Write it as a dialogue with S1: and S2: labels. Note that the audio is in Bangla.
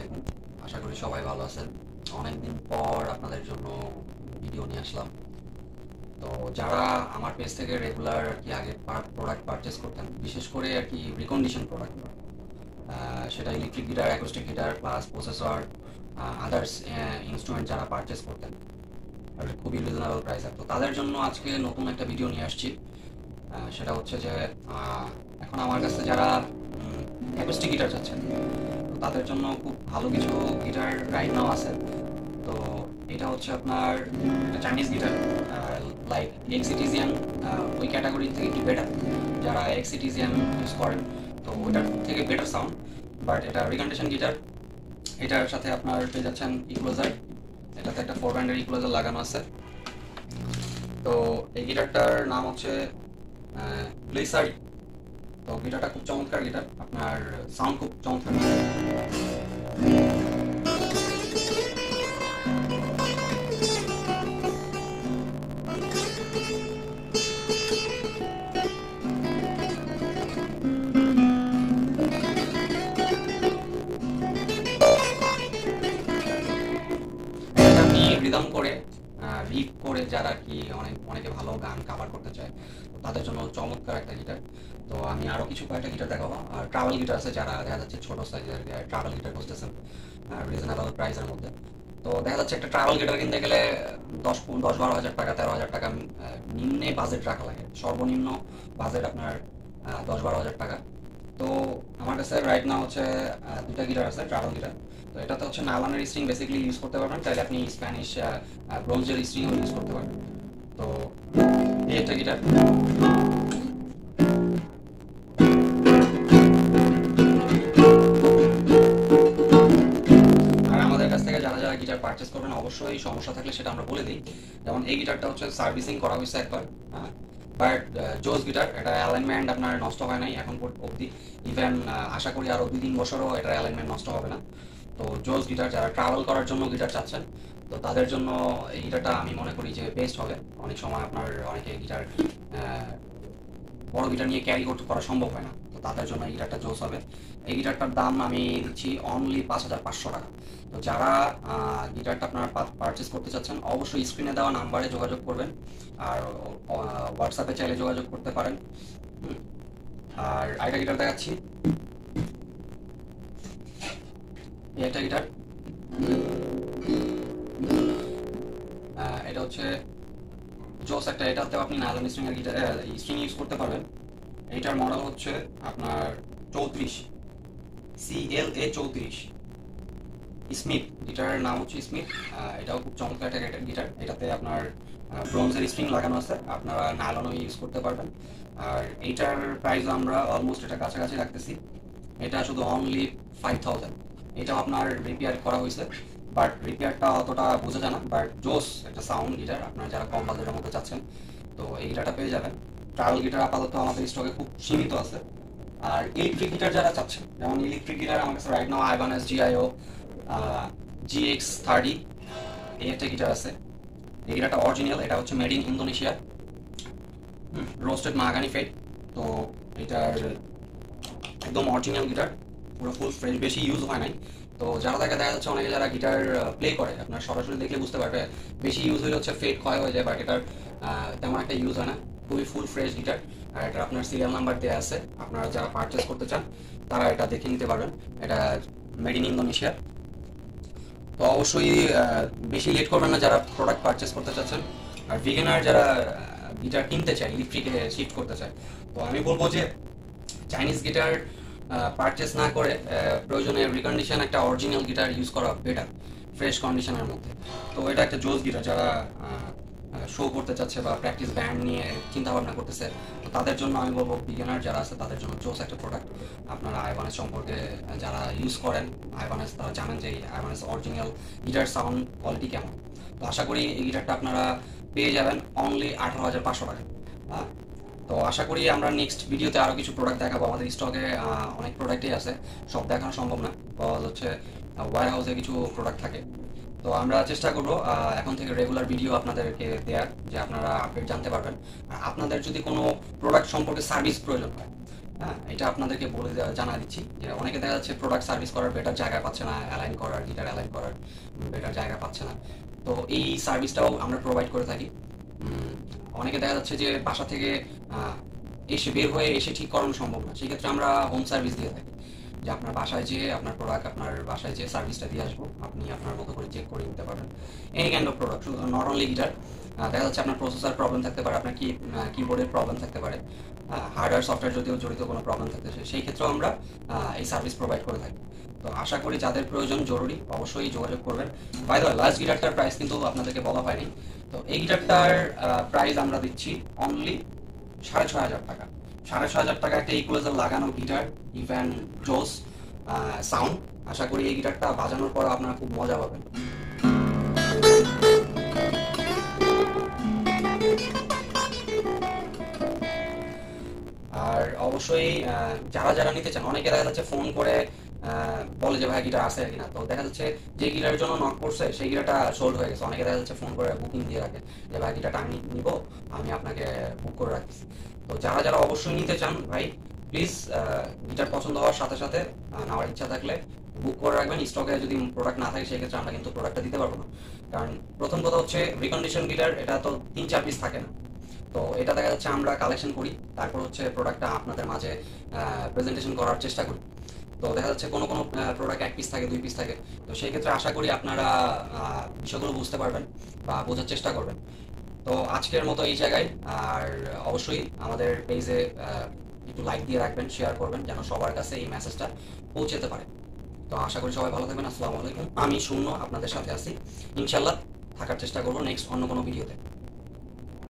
S1: আলাইকুম। আশা করি সবাই ভালো আছেন। অনেকদিন পর আপনাদের জন্য ভিডিও নিয়ে আসলাম। তো যারা আমার পেজ থেকে রেগুলার আরকি আগে প্রোডাক্ট পারচেজ করতেন, বিশেষ করে আরকি রিকন্ডিশন প্রোডাক্ট, সেটা electric guitar, acoustic guitar plus processor, others instrument যারা পারচেজ করতেন আর খুবই রিজনেবল প্রাইসে, তো তাদের জন্য আজকে নতুন একটা ভিডিও নিয়ে আসছি। সেটা হচ্ছে যে এখন আমার কাছে যারা অ্যাকোস্টিক গিটার চাচ্ছেন, তো তাদের জন্য খুব ভালো কিছু গিটার রাইট নাও আছে। তো এটা হচ্ছে আপনার একটা চাইনিজ গিটার, লাইক এক্সিটিজিয়ান, ওই ক্যাটাগরি থেকে একটু বেটার। যারা এক্সিটিজিয়ান ইউজ করেন তো ওইটার থেকে বেটার সাউন্ড, বাট এটা রিকন্ডিশন গিটার। এটার সাথে আপনার পেয়ে যাচ্ছেন ইকুলাইজার, এটাতে একটা 4 ব্যান্ডের ইকুলাইজার লাগানো আছে। তো এই গিটারটার নাম হচ্ছে গ্লিসারি। তো গিটারটা খুব চমৎকার গিটার, আপনার সাউন্ড খুব চমৎকার। আপনি রিদম করে রিড করে যারা কি অনেকে ভালো গান কাভার করতে চায়, তো তাদের জন্য চমৎকার একটা গিটার। তো আমি আরো কিছু কয়েকটা গিটার দেখাবো। আর ট্রাভেল গিটার আছে, যারা দেখা যাচ্ছে ছোট সাইজের ট্রাভেল গিটার খুঁজতেছেন রিজনেবল প্রাইসের মধ্যে। তো দেখা যাচ্ছে একটা ট্রাভেল গিটার কিনতে গেলে 10-12 হাজার টাকা, 13 হাজার টাকা নিম্নে বাজেট রাখা লাগে। সর্বনিম্ন বাজেট আপনার 10-12 হাজার টাকা। তো আমার কাছে রাইট নাও হচ্ছে দুইটা গিটার আছে, ট্রাভেল গিটার। তো এটাতে হচ্ছে নাইলনের স্ট্রিং বেসিক্যালি ইউজ করতে পারবেন, চাইলে আপনি স্প্যানিশ ব্রোঞ্জের স্ট্রিংও ইউজ করতে পারবেন। তো এই একটা গিটার। আর আমাদের কাছ থেকে যারা যারা গিটার পারচেস করবেন, অবশ্যই সমস্যা থাকলে সেটা আমরা বলে দিই। যেমন এই গিটারটা হচ্ছে সার্ভিসিং করা হয়েছে একবার, বাট জোস গিটার, এটা অ্যালাইনমেন্ট আপনার নষ্ট হয় নাই এখন অবধি। ইভেন আশা করি আরও 2-3 বছরও এটার অ্যালাইনমেন্ট নষ্ট হবে না। তো জোস গিটার, যারা ট্রাভেল করার জন্য গিটার চাচ্ছেন, তো তাদের জন্য এই গিটারটা আমি মনে করি যে বেস্ট হবে। অনেক সময় আপনার অনেকে গিটার বড় গিটার নিয়ে ক্যারি করা সম্ভব হয় না, তো তাদের জন্য এই গিটারটা জোস হবে। এই গিটারটার দাম আমি দিচ্ছি অনলি 5,500 টাকা। তো যারা গিটারটা আপনারা পারচেস করতে চাচ্ছেন, অবশ্যই স্ক্রিনে দেওয়া নাম্বারে যোগাযোগ করবেন। আর হোয়াটসঅ্যাপে চাইলে যোগাযোগ করতে পারেন। আর আরেকটা গিটার দেখাচ্ছি, এই একটা গিটার। এটা হচ্ছে জোস একটা, এটাতেও আপনি নাইলন স্ট্রিংয়ের গিটার স্ট্রিং ইউজ করতে পারবেন। এইটার মডেল হচ্ছে আপনার 34, CLA 34 স্মিথ। গিটারের নাম হচ্ছে স্মিথ। এটাও খুব চমৎকার একটা গিটার। এটাতে আপনার ব্রোঞ্জের স্ট্রিং লাগানো আছে, আপনারা নাইলনও ইউজ করতে পারবেন। আর এইটার প্রাইস আমরা অলমোস্ট এটা কাছাকাছি রাখতেছি। এটা শুধু অনলি 5,000। এটাও আপনার রিপেয়ার করা হয়েছে, বাট রিপেয়ারটা অতটা বোঝা যায় না। বাট জোস একটা সাউন্ড গিটার, আপনারা যারা কম বাজেটের মধ্যে চাচ্ছেন, তো এই গিটারটা পেয়ে যাবেন। ট্রাভেল গিটার আপাতত আমাদের স্টকে খুব সীমিত আছে। আর ইলেকট্রিক গিটার যারা চাচ্ছেন, যেমন ইলেকট্রিক গিটার আমার কাছে রাইট নাও আইভানেস GIO GX30 এই একটা গিটার আছে। এই গিটারটা অরিজিনাল, এটা হচ্ছে made in Indonesia, roasted mahogany fade. তো এটার একদম অরিজিনাল গিটার, পুরো ফুল ফ্রেশ, বেশি ইউজ হয় নাই। তো যারা দেখা যাচ্ছে অনেকে যারা গিটার প্লে করে, আপনার সরাসরি দেখলে বুঝতে পারবে, বেশি ইউজ হলে হচ্ছে ফেড ক্ষয় হয়ে যায়, বাট এটার তেমন একটা ইউজ হয় না। খুবই ফুল ফ্রেশ গিটার। আর এটা আপনার সিরিয়াল নাম্বার দেওয়া আছে, আপনারা যারা পারচেস করতে চান তারা এটা দেখে নিতে পারবেন। এটা মেড ইন ইন্দোনেশিয়া। তো অবশ্যই বেশি লেট করবেন না যারা প্রোডাক্ট পারচেস করতে চাচ্ছেন। আর বিগিনার যারা গিটার কিনতে চায়, ইলেকট্রিকে শিফট করতে চায়, তো আমি বলবো যে চাইনিজ গিটার পারচেস না করে প্রয়োজনে রিকন্ডিশন একটা অরিজিনাল গিটার ইউজ করা বেটার, ফ্রেশ কন্ডিশনের মধ্যে। তো এটা একটা জোস গিটার, যারা শো করতে চাচ্ছে বা প্র্যাকটিস ব্যান্ড নিয়ে চিন্তা ভাবনা করতেছে, তো তাদের জন্য আমি বলবো, বিগিনার যারা আছে তাদের জন্য জোস একটা প্রোডাক্ট। আপনারা আইভানেস সম্পর্কে যারা ইউজ করেন আইভানেস, তারা জানেন যে আইভানেস অরিজিনাল গিটার সাউন্ড কোয়ালিটি কেমন। তো আশা করি এই গিটারটা আপনারা পেয়ে যাবেন অনলি 18,500 টাকা। তো আশা করি আমরা নেক্সট ভিডিওতে আরও কিছু প্রোডাক্ট দেখাবো। আমাদের স্টকে অনেক প্রোডাক্টই আছে, সব দেখানো সম্ভব না, বিকজ হচ্ছে ওয়্যার হাউসে কিছু প্রোডাক্ট থাকে। তো আমরা চেষ্টা করবো এখন থেকে রেগুলার ভিডিও আপনাদেরকে দেওয়ার, যে আপনারা আপডেট জানতে পারবেন। আর আপনাদের যদি কোনো প্রোডাক্ট সম্পর্কে সার্ভিস প্রয়োজন হয়, হ্যাঁ, এটা আপনাদেরকে বলে জানা দিচ্ছি যে অনেকে দেখা যাচ্ছে প্রোডাক্ট সার্ভিস করার বেটার জায়গা পাচ্ছে না, অ্যালাইন করার, গিটার অ্যালাইন করার বেটার জায়গা পাচ্ছে না। তো এই সার্ভিসটাও আমরা প্রোভাইড করে থাকি। অনেকে দেখা যাচ্ছে যে বাসা থেকে এসে বের হয়ে এসে ঠিক করানো সম্ভব না, সেক্ষেত্রে আমরা হোম সার্ভিস দিয়ে থাকি, যে আপনার বাসায় যেয়ে আপনার প্রোডাক্ট আপনার বাসায় যেয়ে সার্ভিসটা দিয়ে আসবো, আপনি আপনার মতো করে চেক করে নিতে পারবেন এনি কাইন্ড অফ প্রোডাক্ট, শুধু নট অনলি গিটার। দেখা যাচ্ছে আপনার প্রসেসর প্রবলেম থাকতে পারে, আপনার কিবোর্ডের প্রবলেম থাকতে পারে, হার্ডওয়্যার সফটওয়্যার যদিও জড়িত কোনো প্রবলেম থাকতে সেই ক্ষেত্রেও আমরা এই সার্ভিস প্রোভাইড করে থাকি। তো আশা করি যাদের প্রয়োজন জরুরি অবশ্যই যোগাযোগ করবেন। বাই দ্য ওয়ে, লাস্ট গিটারটার প্রাইস কিন্তু আপনাদেরকে বলা হয়নি। তো এই গিটারটার প্রাইস আমরা দিচ্ছি অনলি 6,500 টাকা। 6,500 টাকা একটা ইকুয়ালাইজার লাগানো গিটার, ইভেন জোস সাউন্ড। আশা করি এই গিটারটা বাজানোর পর আপনারা খুব মজা পাবেন। আর অবশ্যই যারা যারা নিতে চান, অনেকে দেখা যাচ্ছে ফোন করে বলে যে ভাই গিটার আছে কিনা, তো দেখা যাচ্ছে যে গিটারের জন্য নক করছে সেই গিটারটা সোল্ড হয়ে গেছে। অনেকে দেখা যাচ্ছে ফোন করে বুকিং দিয়ে রাখে যে ভাই গিটারটা আমি নিব, আমি আপনাকে বুক করে রাখছি। তো যারা যারা অবশ্যই নিতে চান ভাই, প্লিজ গিটার পছন্দ হওয়ার সাথে সাথে নেওয়ার ইচ্ছা থাকলে বুক করে রাখবেন। স্টকে যদি প্রোডাক্ট না থাকে সেক্ষেত্রে আমরা কিন্তু প্রোডাক্টটা দিতে পারবো না, কারণ প্রথম কথা হচ্ছে রিকন্ডিশন গিটার এটা তো 3-4 পিস থাকে না। তো এটা দেখা যাচ্ছে আমরা কালেকশন করি, তারপর হচ্ছে প্রোডাক্টটা আপনাদের মাঝে প্রেজেন্টেশন করার চেষ্টা করি। তো দেখা যাচ্ছে কোনো কোনো প্রোডাক্ট 1 পিস থাকে, 2 পিস থাকে। তো সেই ক্ষেত্রে আশা করি আপনারা বিষয়গুলো বুঝতে পারবেন বা বোঝার চেষ্টা করবেন। তো আজকের মতো এই জায়গায়, আর অবশ্যই আমাদের পেজে একটু লাইক দিয়ে রাখবেন, শেয়ার করবেন যেন সবার কাছে এই মেসেজটা পৌঁছাতে পারে। তো আশা করি সবাই ভালো থাকবেন। আসসালামু আলাইকুম। আমি শূন্য আপনাদের সাথে আছি, ইনশাল্লাহ থাকার চেষ্টা করবো নেক্সট অন্য কোনো ভিডিওতে।